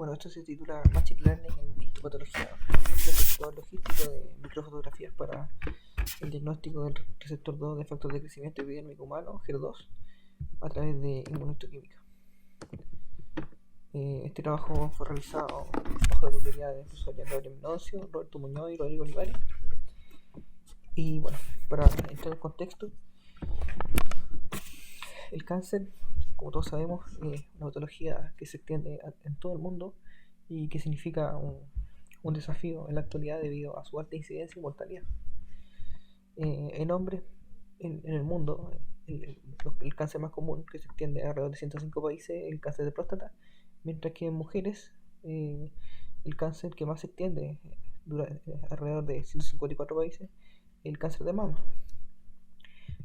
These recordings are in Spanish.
Bueno, esto se titula Machine Learning en histopatología, un procesador logístico de microfotografías para el diagnóstico del receptor 2 de factor de crecimiento epidérmico humano, HER2, a través de inmunohistoquímica. Este trabajo fue realizado bajo la tutoría de profesor Gabriel Menoncio, Roberto Muñoz y Rodrigo Olivares. Y bueno, para entrar en contexto, el cáncer, como todos sabemos, es una patología que se extiende en todo el mundo y que significa un desafío en la actualidad debido a su alta incidencia y mortalidad. En hombres, en el mundo, el cáncer más común, que se extiende alrededor de 105 países, es el cáncer de próstata, mientras que en mujeres, el cáncer que más se extiende alrededor de 154 países, es el cáncer de mama.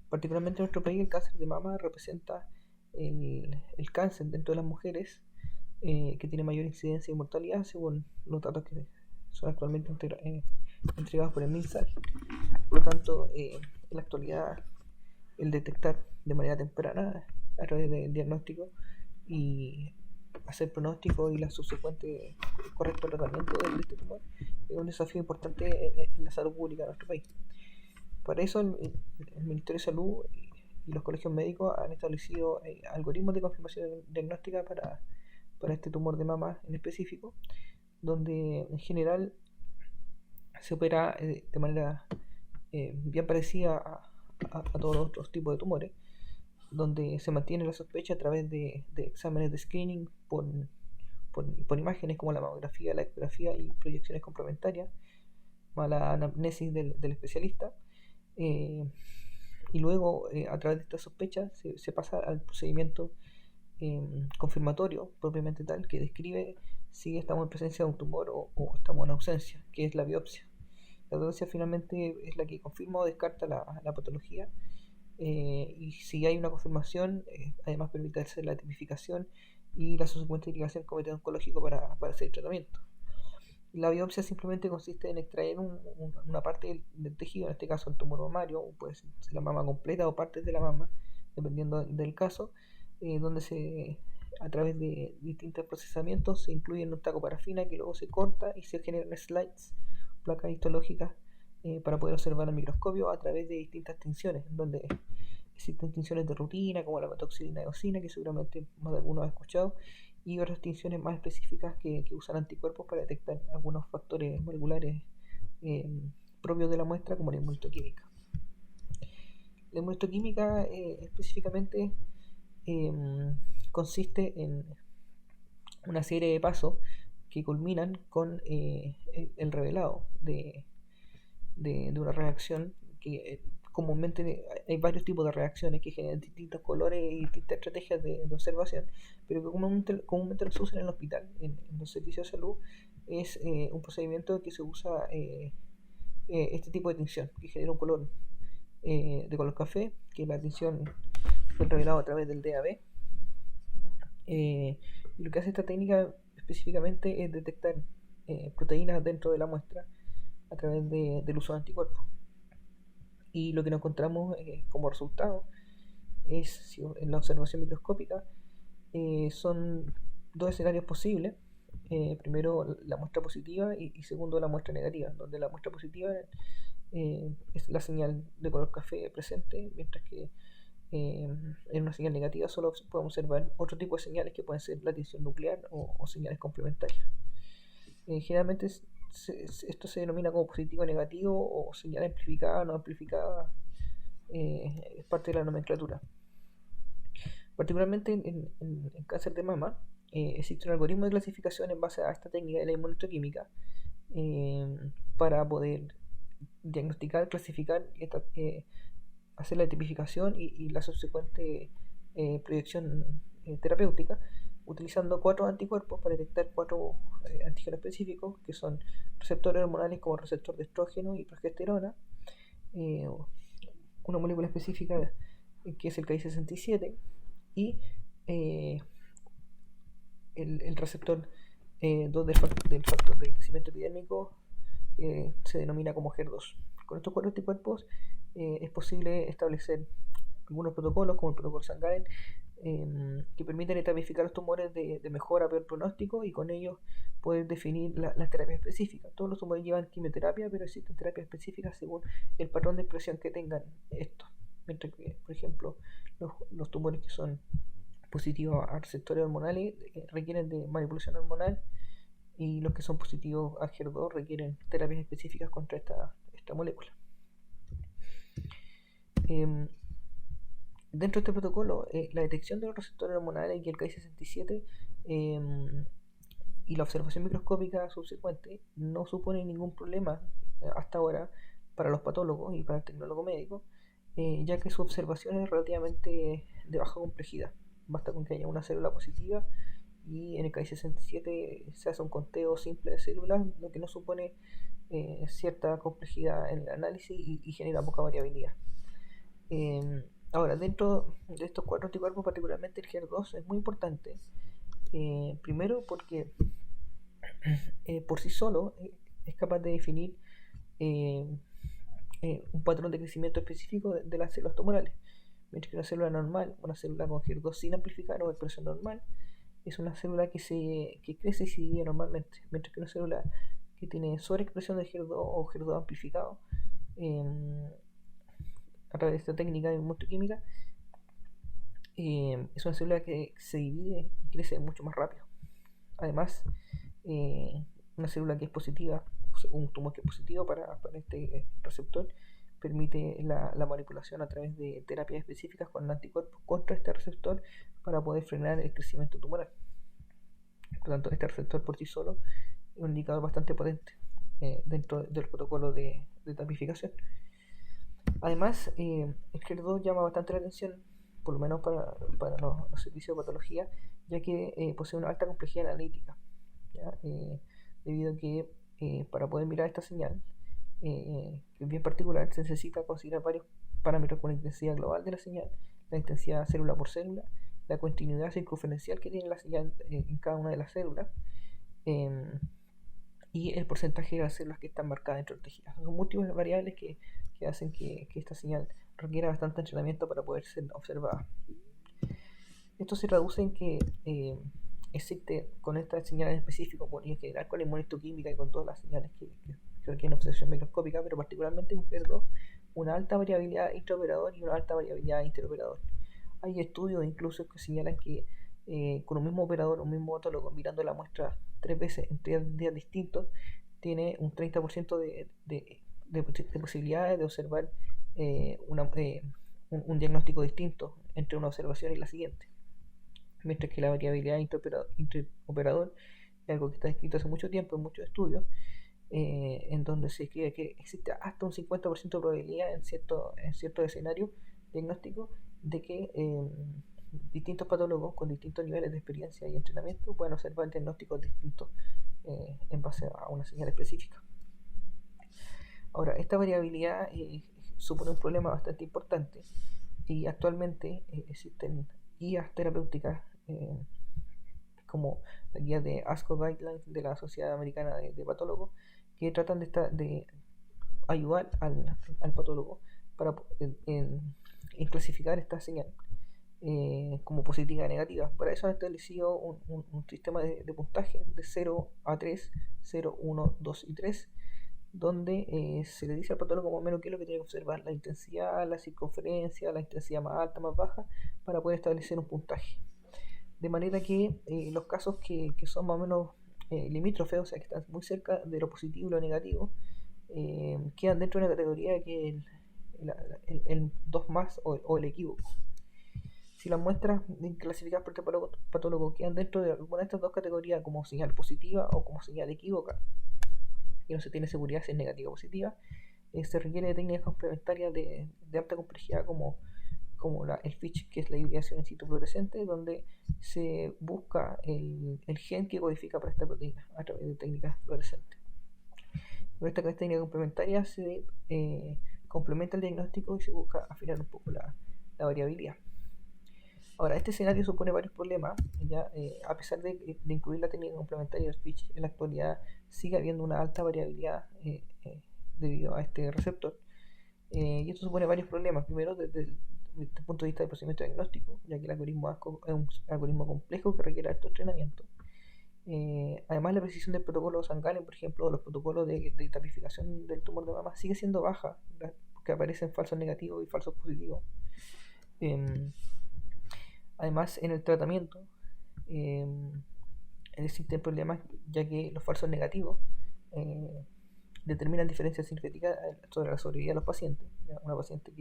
Particularmente en nuestro país, el cáncer de mama representa el cáncer dentro de las mujeres que tiene mayor incidencia y mortalidad, según los datos que son actualmente entregados por el MinSal. Por lo tanto, en la actualidad, el detectar de manera temprana a través del diagnóstico y hacer pronóstico y la subsecuente correcto tratamiento de este tumor es un desafío importante en la salud pública de nuestro país. Para eso, el Ministerio de Salud y los colegios médicos han establecido algoritmos de confirmación diagnóstica para este tumor de mama en específico, donde en general se opera de manera bien parecida a todos los otros tipos de tumores, donde se mantiene la sospecha a través de exámenes de screening por imágenes como la mamografía, la ecografía y proyecciones complementarias, más la anamnesis del especialista. Y luego, a través de esta sospecha, se pasa al procedimiento confirmatorio propiamente tal, que describe si estamos en presencia de un tumor o estamos en ausencia, que es la biopsia. La biopsia finalmente es la que confirma o descarta la patología, y si hay una confirmación, además permite hacer la tipificación y la subsecuente indicación del comité oncológico para hacer el tratamiento. La biopsia simplemente consiste en extraer una parte del tejido, en este caso el tumor mamario, puede ser la mama completa o partes de la mama, dependiendo del caso, donde a través de distintos procesamientos se incluye en un taco parafina que luego se corta y se generan slides, placas histológicas, para poder observar al microscopio a través de distintas tinciones, donde existen tinciones de rutina como la metoxilina eosina, que seguramente más de algunos ha escuchado, y otras tinciones más específicas que usan anticuerpos para detectar algunos factores moleculares propios de la muestra, como la inmunohistoquímica. La inmunohistoquímica específicamente consiste en una serie de pasos que culminan con el revelado de una reacción que comúnmente hay varios tipos de reacciones que generan distintos colores y distintas estrategias de observación, pero que comúnmente no se usan en el hospital, en los servicios de salud. Es un procedimiento que se usa este tipo de tinción, que genera un color de color café, que es la tinción fue revelado a través del DAB. Y lo que hace esta técnica específicamente es detectar proteínas dentro de la muestra a través del uso de anticuerpos. Y lo que nos encontramos como resultado es, si en la observación microscópica, son dos escenarios posibles. Primero la muestra positiva y segundo la muestra negativa, donde la muestra positiva es la señal de color café presente, mientras que en una señal negativa solo podemos observar otro tipo de señales que pueden ser la tinción nuclear o señales complementarias. Generalmente esto se denomina como positivo o negativo o señal amplificada o no amplificada, es parte de la nomenclatura. Particularmente en cáncer de mama, existe un algoritmo de clasificación en base a esta técnica de la inmunohistoquímica, para poder diagnosticar, clasificar, hacer la tipificación y la subsecuente proyección terapéutica, utilizando 4 anticuerpos para detectar 4 antígenos específicos, que son receptores hormonales como el receptor de estrógeno y progesterona, una molécula específica que es el Ki67 y el receptor 2 del factor de crecimiento epidérmico, que se denomina como HER2. Con estos 4 anticuerpos es posible establecer algunos protocolos, como el protocolo Sangaren, que permiten etapificar los tumores de mejor a peor pronóstico y con ellos poder definir las terapias específicas. Todos los tumores llevan quimioterapia, pero existen terapias específicas según el patrón de expresión que tengan estos. Mientras que, por ejemplo, los tumores que son positivos a receptores hormonales requieren de manipulación hormonal, y los que son positivos a HER2 requieren terapias específicas contra esta molécula. Dentro de este protocolo, la detección de los receptores hormonales y el Ki-67 y la observación microscópica subsecuente no supone ningún problema hasta ahora para los patólogos y para el tecnólogo médico, ya que su observación es relativamente de baja complejidad. Basta con que haya una célula positiva y en el Ki-67 se hace un conteo simple de células, lo que no supone cierta complejidad en el análisis y genera poca variabilidad. Ahora, dentro de estos 4 anticuerpos, particularmente el HER2 es muy importante. Primero porque por sí solo es capaz de definir un patrón de crecimiento específico de las células tumorales. Mientras que una célula normal, una célula con HER2 sin amplificar o expresión normal, es una célula que crece y se divide normalmente. Mientras que una célula que tiene sobreexpresión de HER2 o HER2 amplificado, a través de esta técnica de inmunoquímica, es una célula que se divide y crece mucho más rápido. Además, una célula que es positiva, un tumor que es positivo para este receptor, permite la manipulación a través de terapias específicas con anticuerpos contra este receptor para poder frenar el crecimiento tumoral. Por lo tanto, este receptor por sí solo es un indicador bastante potente dentro del protocolo de tapificación. Además, el HER2 llama bastante la atención, por lo menos para los servicios de patología, ya que posee una alta complejidad analítica, debido a que para poder mirar esta señal, que es bien particular, se necesita considerar varios parámetros con la intensidad global de la señal, la intensidad célula por célula, la continuidad circunferencial que tiene la señal en cada una de las células, y el porcentaje de las células que están marcadas dentro del tejido. Son múltiples variables que hacen que esta señal requiera bastante entrenamiento para poder ser observada. Esto se traduce en que existe con esta señal en específico, en general con la inmunohistoquímica y con todas las señales que requieren observación microscópica, pero particularmente en HER2, una alta variabilidad intraoperador y una alta variabilidad interoperador. Hay estudios incluso que señalan que con un mismo operador, un mismo patólogo, mirando la muestra 3 veces en 3 días distintos, tiene un 30% de posibilidades de observar un diagnóstico distinto entre una observación y la siguiente. Mientras que la variabilidad interoperador es algo que está escrito hace mucho tiempo en muchos estudios, en donde se escribe que existe hasta un 50% de probabilidad en ciertos escenarios diagnósticos de que distintos patólogos con distintos niveles de experiencia y entrenamiento pueden observar diagnósticos distintos en base a una señal específica. Ahora, esta variabilidad supone un problema bastante importante y actualmente existen guías terapéuticas como la guía de ASCO Guidelines de la Sociedad Americana de Patólogos, que tratan de ayudar al patólogo para en clasificar esta señal como positiva y negativa. Para eso han establecido un sistema de puntaje de 0 a 3, 0, 1, 2 y 3, donde se le dice al patólogo más o menos qué es lo que tiene que observar, la intensidad, la circunferencia, la intensidad más alta, más baja, para poder establecer un puntaje. De manera que los casos que son más o menos limítrofes, o sea que están muy cerca de lo positivo y lo negativo, quedan dentro de una categoría que es el 2 más o el equívoco. Si las muestras clasificadas por este patólogo quedan dentro de alguna de estas dos categorías como señal positiva o como señal equívoca, y no se tiene seguridad si es negativa o positiva, se requiere de técnicas complementarias de alta complejidad como el FISH, que es la hibridación in situ fluorescente, donde se busca el gen que codifica para esta proteína a través de técnicas fluorescentes. Con esta técnica complementaria se complementa el diagnóstico y se busca afinar un poco la variabilidad. Ahora, este escenario supone varios problemas, ya a pesar de incluir la técnica complementaria del FISH, en la actualidad sigue habiendo una alta variabilidad debido a este receptor. Y esto supone varios problemas. Primero, desde el punto punto de vista del procedimiento diagnóstico, ya que el algoritmo ASCO es un algoritmo complejo que requiere alto entrenamiento. Además, la precisión del protocolo Sangalen, por ejemplo, o los protocolos de tapificación del tumor de mama sigue siendo baja, porque aparecen falsos negativos y falsos positivos. Además, en el tratamiento existen problemas, ya que los falsos negativos determinan diferencias significativas sobre la sobrevida de los pacientes. Una paciente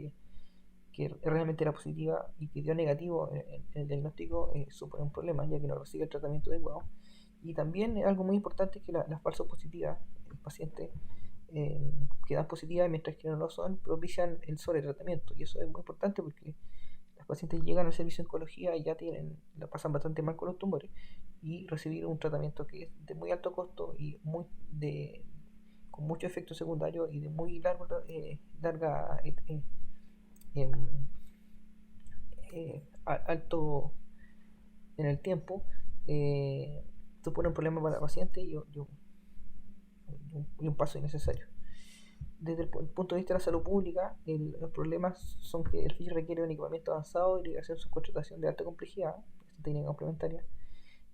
que realmente era positiva y que dio negativo en el diagnóstico supone un problema, ya que no recibe el tratamiento adecuado. Y también algo muy importante es que las falsas positivas, el paciente que dan positivas mientras que no lo son, propician el sobretratamiento. Y eso es muy importante porque los pacientes llegan al servicio de oncología y ya la pasan bastante mal con los tumores, y recibir un tratamiento que es de muy alto costo y con muchos efectos secundarios y de muy larga alto en el tiempo, supone un problema para el paciente y un paso innecesario. Desde el punto de vista de la salud pública, los problemas son que el FISH requiere un equipamiento avanzado y hacer su contratación de alta complejidad, técnica complementaria,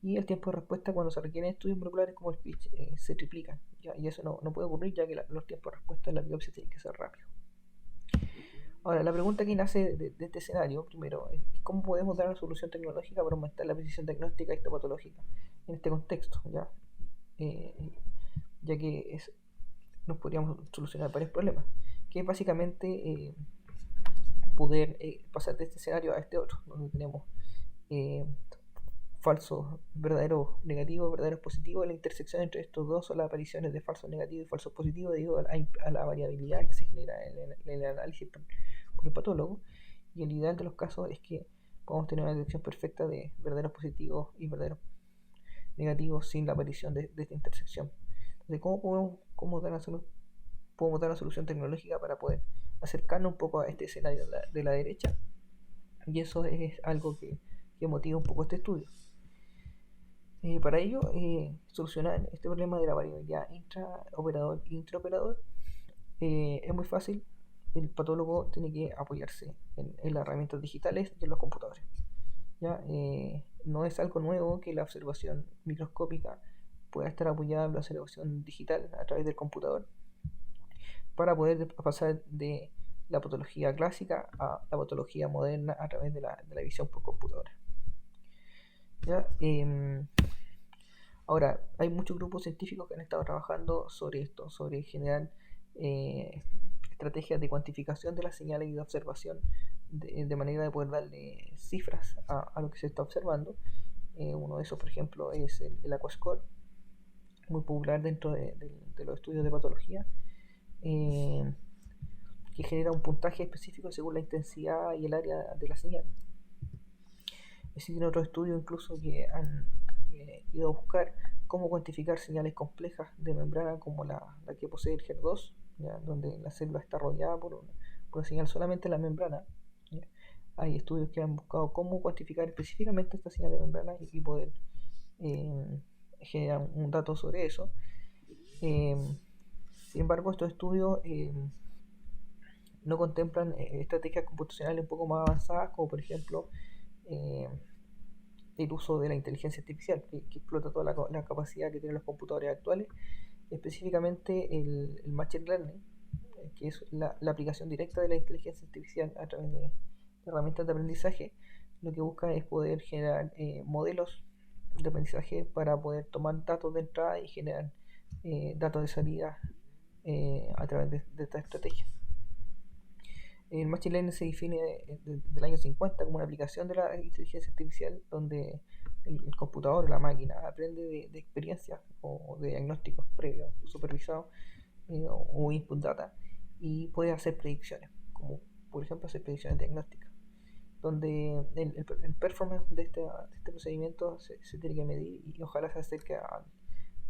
y el tiempo de respuesta cuando se requieren estudios moleculares como el FISH se triplican, ¿ya? Y eso no puede ocurrir, ya que los tiempos de respuesta en la biopsia tienen que ser rápidos. Ahora, la pregunta que nace de este escenario, primero, es cómo podemos dar una solución tecnológica para aumentar la precisión diagnóstica histopatológica en este contexto, ¿ya? Ya que nos podríamos solucionar varios problemas, que es básicamente poder pasar de este escenario a este otro, donde tenemos falsos, verdaderos negativos, verdaderos positivos. La intersección entre estos dos son las apariciones de falsos negativos y falsos positivos debido a la variabilidad que se genera en el análisis por el patólogo. Y el ideal de los casos es que podamos tener una detección perfecta de verdaderos positivos y verdaderos negativos sin la aparición de esta intersección. Entonces, podemos dar una solución tecnológica para poder acercarnos un poco a este escenario de la derecha? Y eso es algo que motiva un poco este estudio. Para ello, solucionar este problema de la variabilidad intraoperador e intraoperador es muy fácil. El patólogo tiene que apoyarse en las herramientas digitales y en los computadores. ¿Ya? No es algo nuevo que la observación microscópica pueda estar apoyada en la observación digital a través del computador, para poder pasar de la patología clásica a la patología moderna a través de la visión por computadora. ¿Ya? Ahora, hay muchos grupos científicos que han estado trabajando sobre esto, sobre generar estrategias de cuantificación de las señales y de observación de manera de poder darle cifras a lo que se está observando. Uno de esos, por ejemplo, es el Aquascore, muy popular dentro de los estudios de patología, que genera un puntaje específico según la intensidad y el área de la señal. Existen otros estudios incluso que han ido a buscar cómo cuantificar señales complejas de membrana como la que posee el HER2, ¿ya? Donde la célula está rodeada por una señal solamente en la membrana, ¿ya? Hay estudios que han buscado cómo cuantificar específicamente esta señal de membrana y poder generar un dato sobre eso. Sin embargo, estos estudios no contemplan estrategias computacionales un poco más avanzadas, como por ejemplo el uso de la inteligencia artificial, que explota toda la capacidad que tienen los computadores actuales, específicamente el Machine Learning, que es la aplicación directa de la inteligencia artificial a través de herramientas de aprendizaje. Lo que busca es poder generar modelos de aprendizaje para poder tomar datos de entrada y generar datos de salida a través de esta estrategia. El Machine Learning se define desde el año 50 como una aplicación de la inteligencia artificial donde el computador o la máquina aprende de experiencias o de diagnósticos previos, supervisados o input data, y puede hacer predicciones, como por ejemplo hacer predicciones diagnósticas, donde el performance de este procedimiento se tiene que medir y ojalá se acerque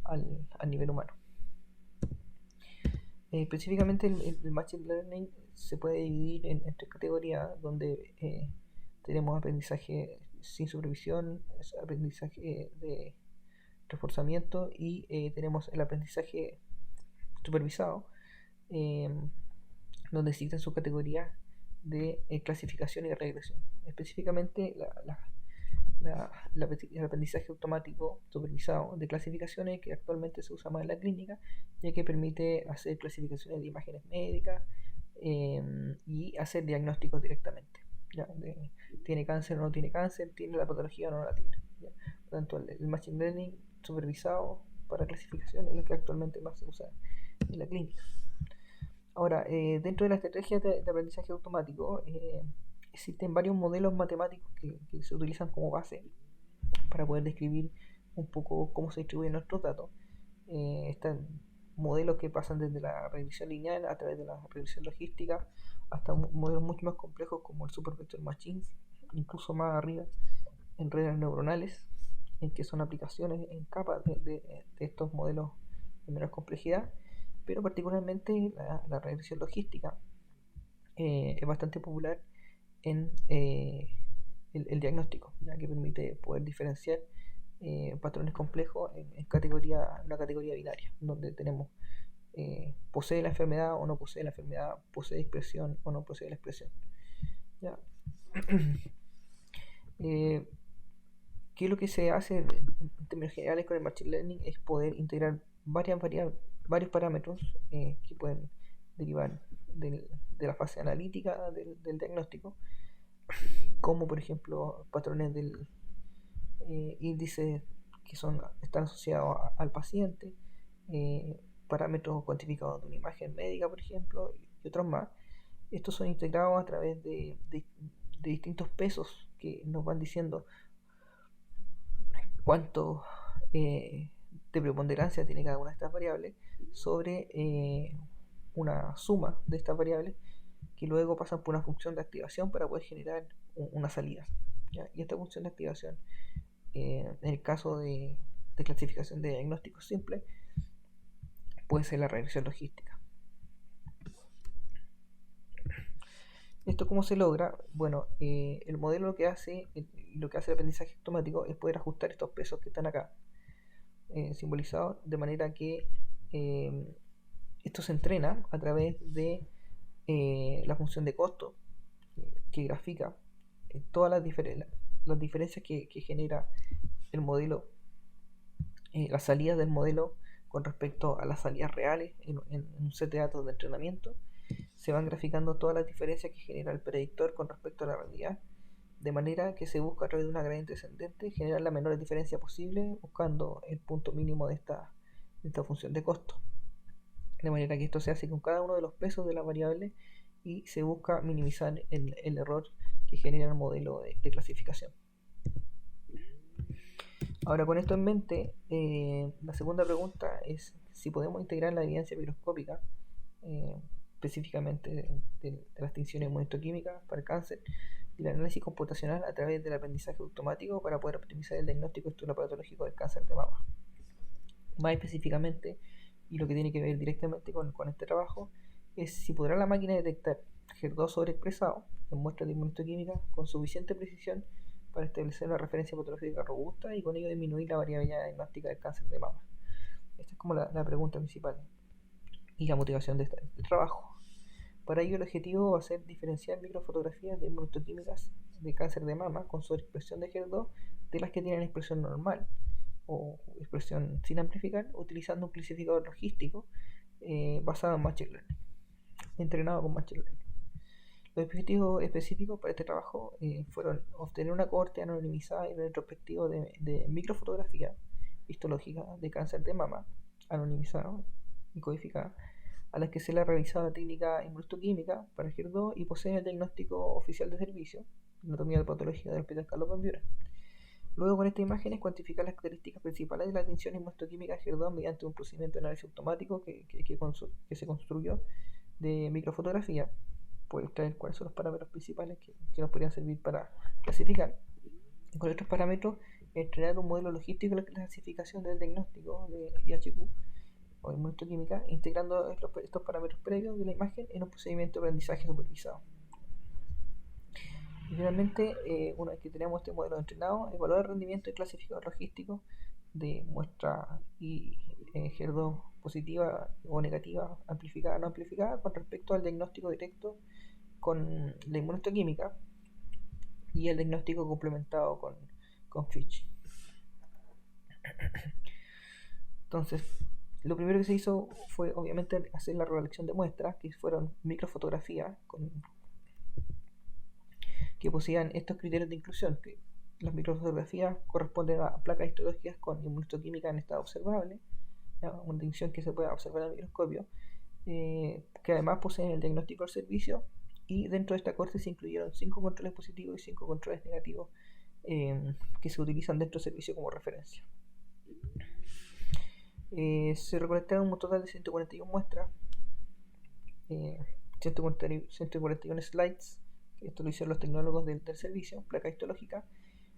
al nivel humano. Específicamente el Machine Learning se puede dividir en tres categorías, donde tenemos aprendizaje sin supervisión, aprendizaje de reforzamiento y tenemos el aprendizaje supervisado, donde existen subcategorías de clasificación y regresión. Específicamente el aprendizaje automático supervisado de clasificaciones, que actualmente se usa más en la clínica, ya que permite hacer clasificaciones de imágenes médicas y hacer diagnósticos directamente. ¿Ya? ¿Tiene cáncer o no tiene cáncer? ¿Tiene la patología o no la tiene? ¿Ya? Por lo tanto, el Machine Learning supervisado para clasificación es lo que actualmente más se usa en la clínica. Ahora, dentro de la estrategia de aprendizaje automático, existen varios modelos matemáticos que se utilizan como base para poder describir un poco cómo se distribuyen nuestros datos. Están modelos que pasan desde la regresión lineal a través de la regresión logística hasta modelos mucho más complejos como el Super Vector Machines, incluso más arriba en redes neuronales, en que son aplicaciones en capas de estos modelos de menor complejidad, pero particularmente la regresión logística es bastante popular en el diagnóstico, ya que permite poder diferenciar patrones complejos en una categoría binaria, donde tenemos posee la enfermedad o no posee la enfermedad, posee expresión o no posee la expresión. ¿Ya? ¿Qué es lo que se hace en términos generales con el Machine Learning? Es poder integrar varios parámetros que pueden derivar de la fase analítica del diagnóstico, como por ejemplo patrones del índice que están asociados al paciente, parámetros cuantificados de una imagen médica, por ejemplo, y otros más. Estos son integrados a través de distintos pesos que nos van diciendo cuánto de preponderancia tiene cada una de estas variables sobre una suma de estas variables que luego pasan por una función de activación para poder generar una salida. ¿Ya? Y esta función de activación, en el caso de clasificación de diagnósticos simples, puede ser la regresión logística. ¿Esto cómo se logra? Bueno, el modelo lo que hace el aprendizaje automático es poder ajustar estos pesos que están acá simbolizados, de manera que esto se entrena a través de la función de costo que grafica todas las diferencias que genera el modelo, las salidas del modelo con respecto a las salidas reales en un set de datos de entrenamiento. Se van graficando todas las diferencias que genera el predictor con respecto a la realidad, de manera que se busca a través de una gradiente descendente generar la menor diferencia posible, buscando el punto mínimo de esta función de costo. De manera que esto se hace con cada uno de los pesos de la variable y se busca minimizar el error que genera el modelo de clasificación. Ahora, con esto en mente, la segunda pregunta es si podemos integrar la evidencia microscópica, específicamente de las tinciones inmunohistoquímicas para el cáncer, y el análisis computacional a través del aprendizaje automático para poder optimizar el diagnóstico histopatológico del cáncer de mama. Más específicamente, y lo que tiene que ver directamente con este trabajo, es si podrá la máquina detectar HER2 sobreexpresado en muestras de inmunohistoquímica con suficiente precisión para establecer una referencia patológica robusta y con ello disminuir la variabilidad diagnóstica del cáncer de mama. Esta es como la pregunta principal y la motivación de este trabajo. Para ello, el objetivo va a ser diferenciar microfotografías de inmunohistoquímicas de cáncer de mama con sobreexpresión de HER2 de las que tienen expresión normal o expresión sin amplificar, utilizando un clasificador logístico basado en Machine Learning, entrenado con Machine Learning. Los objetivos específicos para este trabajo fueron obtener una cohorte anonimizada y retrospectiva de microfotografía histológica de cáncer de mama, anonimizada y codificada, a las que se le ha realizado la técnica inmunohistoquímica para el HER2 y poseen el diagnóstico oficial de servicio, anatomía patológica del Hospital Carlos Van Buren. Luego, con estas imágenes, cuantificar las características principales de la tinción inmunohistoquímica HER2 mediante un procedimiento de análisis automático que se construyó de microfotografía, puede extraer cuáles son los parámetros principales que nos podrían servir para clasificar. Y con estos parámetros, entrenar un modelo logístico de la clasificación del diagnóstico de IHQ o inmunohistoquímica, integrando estos parámetros previos de la imagen en un procedimiento de aprendizaje supervisado. Y finalmente, una vez que tenemos este modelo entrenado, evaluar el rendimiento de clasificador logístico de muestra y HER2 positiva o negativa, amplificada o no amplificada, con respecto al diagnóstico directo con la inmunohistoquímica y el diagnóstico complementado con Fitch. Entonces, lo primero que se hizo fue obviamente hacer la recolección de muestras, que fueron microfotografías que poseían estos criterios de inclusión, que las microfotografías corresponden a placas histológicas con inmunohistoquímica en estado observable, ¿ya? Una distinción que se puede observar en el microscopio, que además poseen el diagnóstico del servicio, y dentro de esta corte se incluyeron 5 controles positivos y 5 controles negativos que se utilizan dentro del servicio como referencia. Se recolectaron un total de 141 muestras, 141 slides, que esto lo hicieron los tecnólogos del servicio, placa histológica,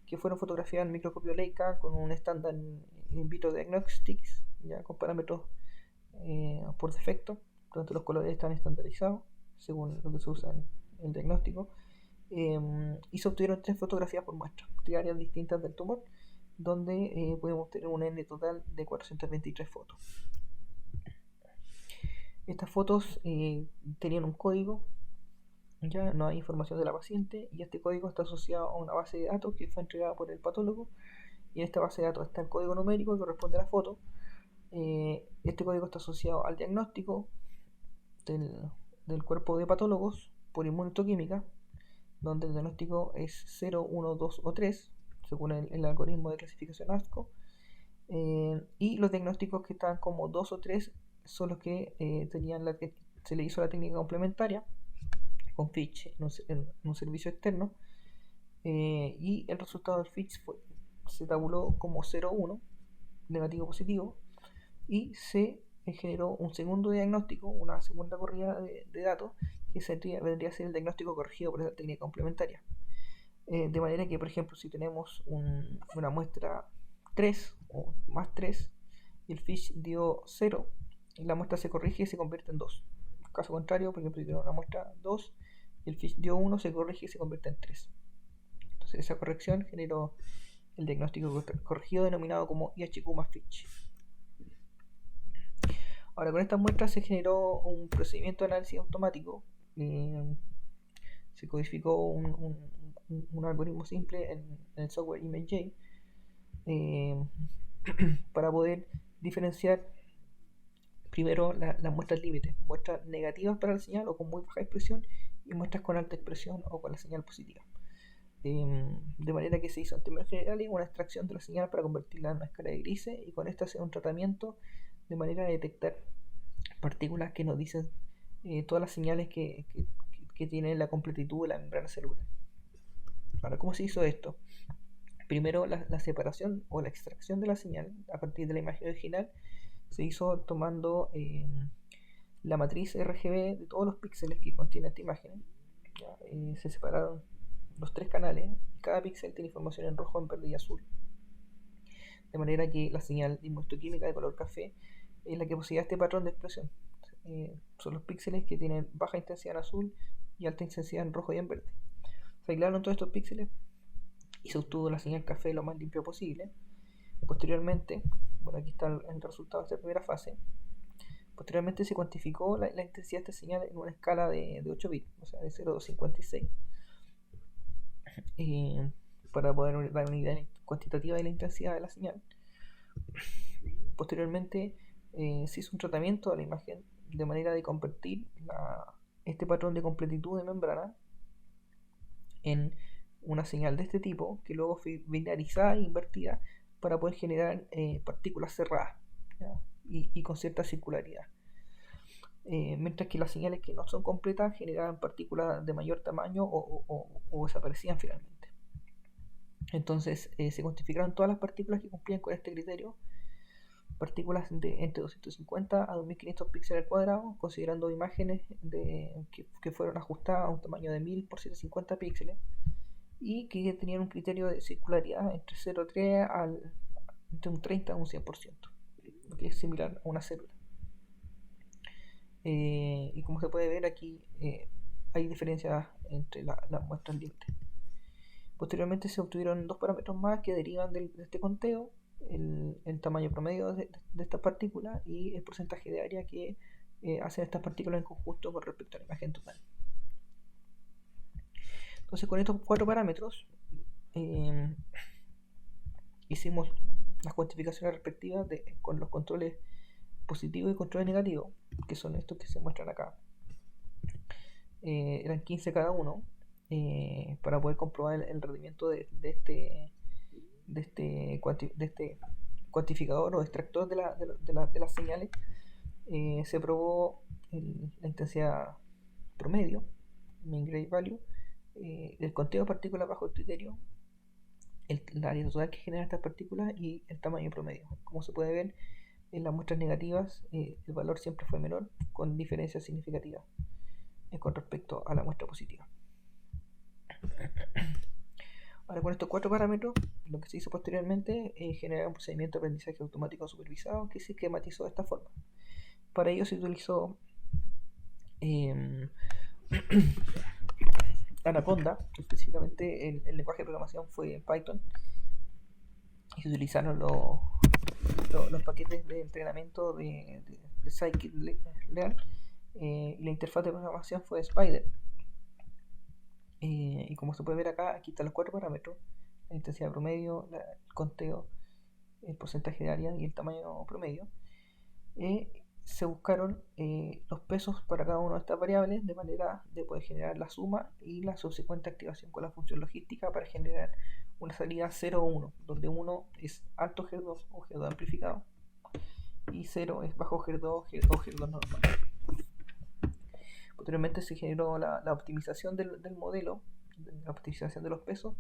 que fueron fotografiadas en microscopio Leica con un estándar in vitro diagnostics, ya con parámetros por defecto, tanto los colores están estandarizados según lo que se usa en el diagnóstico, y se obtuvieron 3 fotografías por muestra, 3 áreas distintas del tumor, donde podemos tener un N total de 423 fotos. Estas fotos tenían un código, ya no hay información de la paciente, y este código está asociado a una base de datos que fue entregada por el patólogo, y en esta base de datos está el código numérico que corresponde a la foto. Este código está asociado al diagnóstico del cuerpo de patólogos por inmunohistoquímica, donde el diagnóstico es 0, 1, 2 o 3, según el algoritmo de clasificación ASCO, y los diagnósticos que están como 2 o 3 son los que se le hizo la técnica complementaria con Fitch en un servicio externo, y el resultado del Fitch se tabuló como 0,1, negativo positivo, y se generó un segundo diagnóstico, una segunda corrida de datos, que vendría a ser el diagnóstico corregido por esa técnica complementaria. De manera que, por ejemplo, si tenemos una muestra 3 o más 3 y el Fitch dio 0, la muestra se corrige y se convierte en 2. Caso contrario, por ejemplo, si tenemos una muestra 2 y el Fitch dio 1, se corrige y se convierte en 3. Entonces esa corrección generó el diagnóstico corregido denominado como IHQ más Fitch. Ahora, con estas muestras se generó un procedimiento de análisis automático. Se codificó un algoritmo simple en el software ImageJ para poder diferenciar primero las muestras límites, muestras negativas para la señal o con muy baja expresión, y muestras con alta expresión o con la señal positiva. De manera que se hizo en términos generales una extracción de la señal para convertirla en una escala de grises, y con esto hacer un tratamiento de manera de detectar partículas que nos dicen todas las señales que tiene la completitud de la membrana celular. Ahora, ¿cómo se hizo esto? Primero, la separación o la extracción de la señal a partir de la imagen original se hizo tomando la matriz RGB de todos los píxeles que contiene esta imagen. Se separaron los 3 canales, y cada píxel tiene información en rojo, en verde y azul. De manera que la señal inmunohistoquímica de color café es la que posee este patrón de expresión. Son los píxeles que tienen baja intensidad en azul y alta intensidad en rojo y en verde. Se aislaron todos estos píxeles y se obtuvo la señal café lo más limpio posible. Posteriormente, bueno, aquí está el resultado de esta primera fase. Posteriormente se cuantificó la intensidad de esta señal en una escala de 8 bits, o sea, de 0 a 256, para poder dar una idea cuantitativa de la intensidad de la señal. Posteriormente se hizo un tratamiento de la imagen de manera de convertir este patrón de completitud de membrana en una señal de este tipo, que luego fue binarizada e invertida para poder generar partículas cerradas, y con cierta circularidad. Mientras que las señales que no son completas generaban partículas de mayor tamaño o desaparecían finalmente. Entonces se cuantificaron todas las partículas que cumplían con este criterio, partículas de entre 250 a 2500 píxeles al cuadrado, considerando imágenes que fueron ajustadas a un tamaño de 1000 por 750 píxeles y que tenían un criterio de circularidad entre 0,3 entre un 30 a un 100%, que es similar a una célula. Y como se puede ver aquí, hay diferencias entre las muestras límite. Posteriormente se obtuvieron 2 parámetros más que derivan de este conteo: el tamaño promedio de estas partículas y el porcentaje de área que hacen estas partículas en conjunto con respecto a la imagen total. Entonces con estos 4 parámetros hicimos las cuantificaciones respectivas con los controles positivos y controles negativos, que son estos que se muestran acá. Eran 15 cada uno, para poder comprobar el rendimiento de este cuantificador o extractor de las señales. Se probó la intensidad promedio, mean gray value, el conteo de partículas bajo el criterio, el área total que genera estas partículas y el tamaño promedio. Como se puede ver, en las muestras negativas el valor siempre fue menor, con diferencias significativas con respecto a la muestra positiva. Ahora, con estos 4 parámetros, lo que se hizo posteriormente es generar un procedimiento de aprendizaje automático supervisado que se esquematizó de esta forma. Para ello se utilizó Anaconda, específicamente el lenguaje de programación fue Python, y se utilizaron los paquetes de entrenamiento de Scikit-learn, y la interfaz de programación fue Spider. Y como se puede ver acá, aquí están los 4 parámetros: la intensidad promedio, el conteo, el porcentaje de área y el tamaño promedio. Se buscaron los pesos para cada una de estas variables de manera de poder generar la suma y la subsecuente activación con la función logística para generar una salida 0 o 1, donde 1 es alto G2 o G2 amplificado y 0 es bajo G2 o G2 normal. Posteriormente se generó la optimización del modelo, la optimización de los pesos,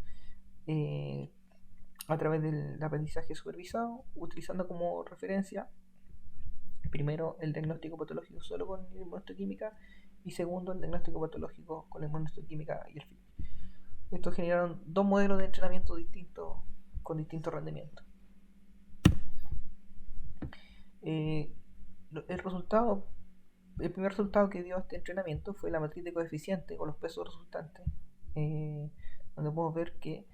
a través del aprendizaje supervisado, utilizando como referencia primero el diagnóstico patológico solo con inmunohistoquímica y segundo el diagnóstico patológico con la inmunohistoquímica y el FIT. Estos generaron 2 modelos de entrenamiento distintos con distintos rendimientos. El primer resultado que dio este entrenamiento fue la matriz de coeficiente o los pesos resultantes, donde podemos ver que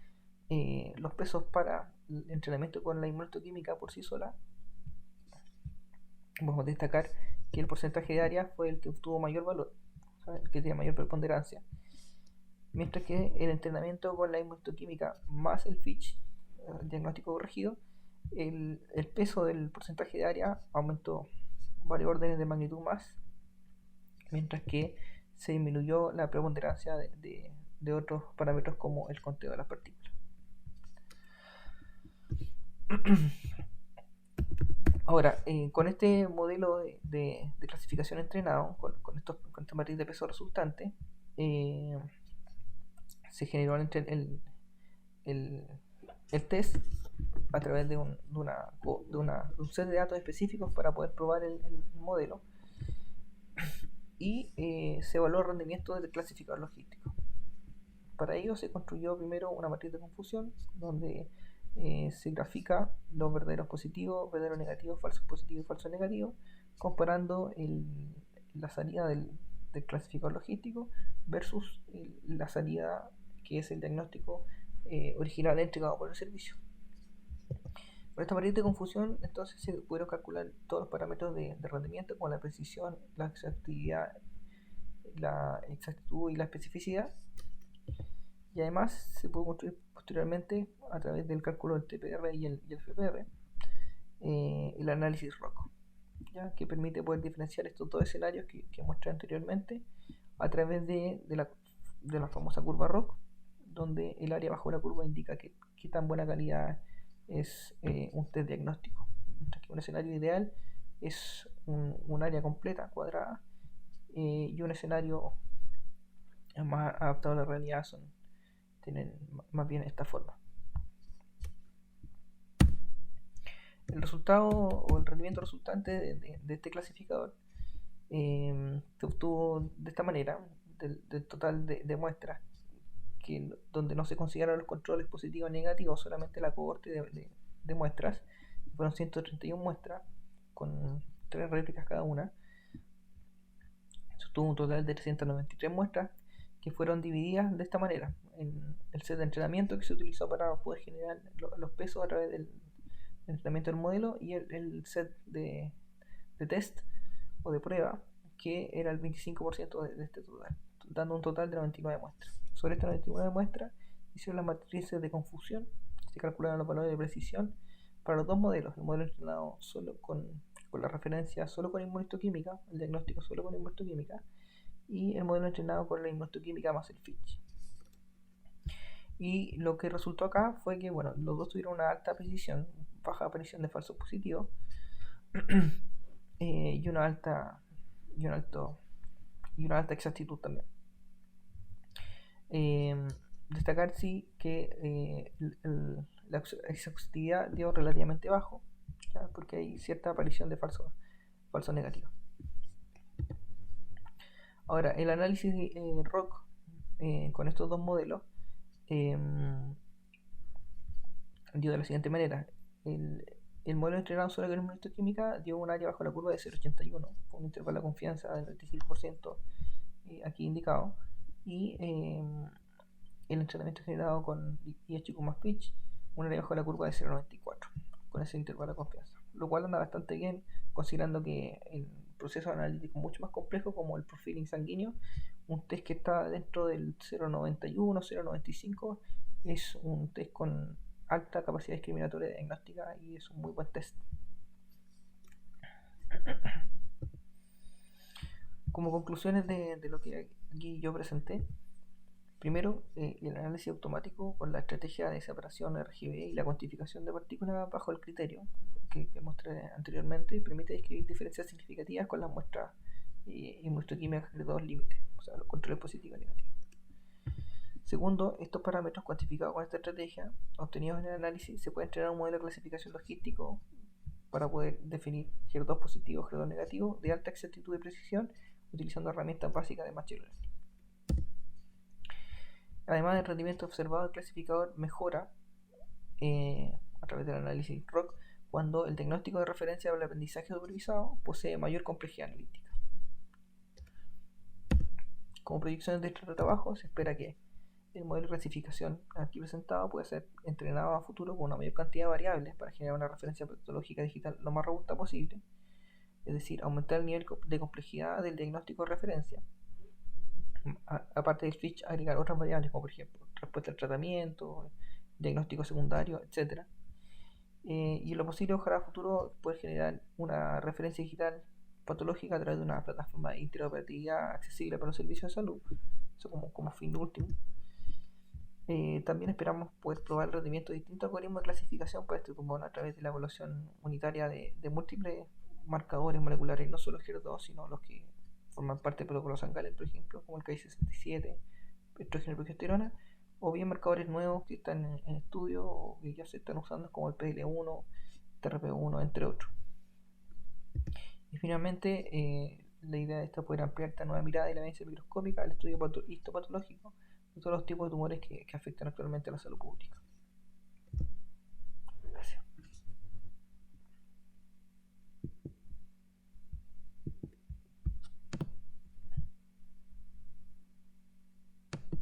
los pesos para el entrenamiento con la inmunohistoquímica por sí sola, podemos destacar que el porcentaje de área fue el que obtuvo mayor valor, o sea, el que tiene mayor preponderancia, mientras que el entrenamiento con la inmunohistoquímica más el FISH, el diagnóstico corregido, el peso del porcentaje de área aumentó varios órdenes de magnitud más, mientras que se disminuyó la preponderancia de otros parámetros como el conteo de las partículas. Ahora, con este modelo de clasificación entrenado, con esta matriz de peso resultante, se generó el test a través de un set de datos específicos para poder probar el modelo, y se evaluó el rendimiento del clasificador logístico. Para ello se construyó primero una matriz de confusión donde se grafica los verdaderos positivos, verdaderos negativos, falsos positivos y falsos negativos, comparando la salida del clasificador logístico versus la salida que es el diagnóstico original entregado por el servicio. Con esta matriz de confusión, entonces se pudieron calcular todos los parámetros de rendimiento, como la precisión, la exactitud y la especificidad. Y además se pudo construir posteriormente, a través del cálculo del TPR y el FPR, el análisis ROC, ¿ya? Que permite poder diferenciar estos 2 escenarios que mostré anteriormente a través de la famosa curva ROC, donde el área bajo la curva indica qué tan buena calidad es un test diagnóstico, mientras que un escenario ideal es un área completa, cuadrada, y un escenario más adaptado a la realidad tienen más bien esta forma. El resultado o el rendimiento resultante de este clasificador se obtuvo de esta manera: del total de muestras, donde no se consideraron los controles positivos o negativos, solamente la cohorte de muestras, fueron 131 muestras con 3 réplicas cada una. Se obtuvo un total de 393 muestras que fueron divididas de esta manera en el set de entrenamiento que se utilizó para poder generar los pesos a través del entrenamiento del modelo, y el set de test o de prueba, que era el 25% de este total, dando un total de 99 muestras. Sobre estas 99 muestras, hicieron las matrices de confusión, se calcularon los valores de precisión para los dos modelos, el modelo entrenado solo con la referencia solo con inmunohistoquímica, el diagnóstico solo con inmunohistoquímica, y el modelo entrenado con la inmunohistoquímica más el FISH. Y lo que resultó acá fue que, bueno, los dos tuvieron una alta precisión, baja aparición de falsos positivos, y una alta exactitud también. Destacar sí que la exhaustividad dio relativamente bajo, ¿ya? Porque hay cierta aparición de falsos negativos. Ahora, el análisis de ROC con estos dos modelos dio de la siguiente manera. El modelo entrenado sobre la inmunohistoquímica dio un área bajo la curva de 0,81, con un intervalo de confianza del 25% aquí indicado, y el entrenamiento generado con IHQ más pitch, un área bajo la curva de 0,94, con ese intervalo de confianza, lo cual anda bastante bien, considerando que el proceso analítico mucho más complejo como el profiling sanguíneo, un test que está dentro del 0,91, 0,95, es un test con alta capacidad discriminatoria diagnóstica y es un muy buen test. Como conclusiones de lo que aquí yo presenté, primero, el análisis automático con la estrategia de separación RGB y la cuantificación de partículas bajo el criterio que mostré anteriormente permite describir diferencias significativas con las muestras inmunohistoquímicas de dos límites, o sea, los controles positivos y negativos. Segundo, estos parámetros cuantificados con esta estrategia, obtenidos en el análisis, se puede entrenar un modelo de clasificación logístico para poder definir HER2 positivo, HER2 negativo de alta exactitud y precisión utilizando herramientas básicas de Machine Learning. Además, el rendimiento observado del clasificador mejora a través del análisis ROC cuando el diagnóstico de referencia del aprendizaje supervisado posee mayor complejidad analítica. Como proyecciones de este trabajo, se espera que el modelo de clasificación aquí presentado puede ser entrenado a futuro con una mayor cantidad de variables para generar una referencia patológica digital lo más robusta posible, es decir, aumentar el nivel de complejidad del diagnóstico de referencia. Aparte del FISH, agregar otras variables como por ejemplo respuesta al tratamiento, diagnóstico secundario, etc. Y en lo posible, ojalá a futuro poder generar una referencia digital patológica a través de una plataforma de interoperatividad accesible para los servicios de salud, eso como fin último. También esperamos poder probar el rendimiento de distintos algoritmos de clasificación para este tumor a través de la evaluación unitaria de múltiples marcadores moleculares, no solo HER2, sino los que forman parte del protocolo Sangalen, por ejemplo, como el Ki-67, estrógeno y progesterona, o bien marcadores nuevos que están en estudio o que ya se están usando, como el PL1, TRP1, entre otros. Y finalmente, la idea de esta es poder ampliar esta nueva mirada de la evidencia microscópica al estudio histopatológico de todos los tipos de tumores que afectan actualmente a la salud pública.